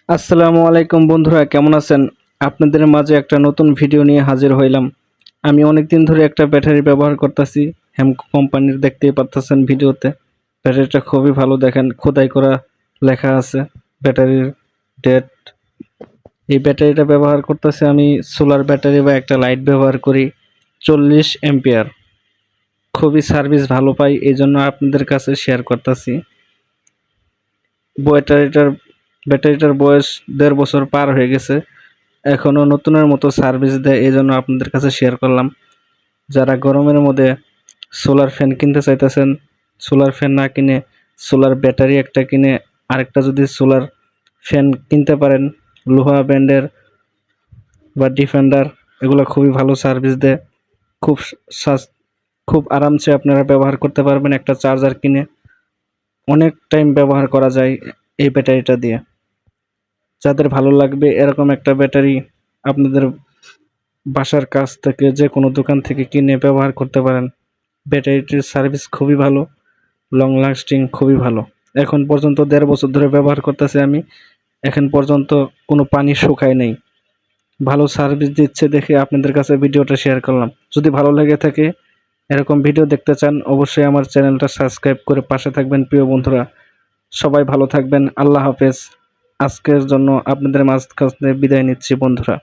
আসসালামু আলাইকুম বন্ধুরা, কেমন আছেন? আপনাদের মাঝে একটা নতুন ভিডিও নিয়ে হাজির হইলাম। আমি অনেকদিন ধরে একটা ব্যাটারি ব্যবহার করতেছি, হেমকো কোম্পানির, দেখতেই পারতেছেন ভিডিওতে। ব্যাটারিটা খুবই ভালো, দেখেন খোদাই করা লেখা আছে ব্যাটারির ডেট। এই ব্যাটারিটা ব্যবহার করতেছি আমি, সোলার ব্যাটারি বা একটা লাইট ব্যবহার করি 40 এম্পিয়ার। খুবই সার্ভিস ভালো পাই, এই জন্য আপনাদের কাছে শেয়ার করতেছি। ব্যাটারিটার ব্যাটারিটার বয়স 1.5 বছর পার হয়ে গেছে, এখনো নতুনের মতো সার্ভিস দেয়, এই জন্য আপনাদের কাছে শেয়ার করলাম। যারা গরমের মধ্যে সোলার ফ্যান কিনতে চাইতেছেন, সোলার ফ্যান না কিনে সোলার ব্যাটারি একটা কিনে আরেকটা যদি সোলার ফ্যান কিনতে পারেন, লোহা ব্র্যান্ডের বা ডিফেন্ডার, এগুলো খুবই ভালো সার্ভিস দেয়। খুব সাস- খুব আরামসে আপনারা ব্যবহার করতে পারবেন। একটা চার্জার কিনে অনেক টাইম ব্যবহার করা যায় এই ব্যাটারিটা দিয়ে। যাদের ভালো লাগবে এরকম একটা ব্যাটারি, আপনাদের বাসার কাছ থেকে যে কোনো দোকান থেকে কিনে ব্যবহার করতে পারেন। ব্যাটারিটির সার্ভিস খুবই ভালো, লং লাস্টিং খুবই ভালো। এখন পর্যন্ত 1.5 বছর ধরে ব্যবহার করতেছি আমি, এখন পর্যন্ত কোনো পানি শুকায় নেই। ভালো সার্ভিস দিচ্ছে দেখে আপনাদের কাছে ভিডিওটা শেয়ার করলাম। যদি ভালো লেগে থাকে, এরকম ভিডিও দেখতে চান, অবশ্যই আমার চ্যানেলটা সাবস্ক্রাইব করে পাশে থাকবেন। প্রিয় বন্ধুরা, সবাই ভালো থাকবেন। আল্লাহ হাফেজ। আজকের জন্য আপনাদের মাঝ কাছে বিদায় নিচ্ছি বন্ধুরা।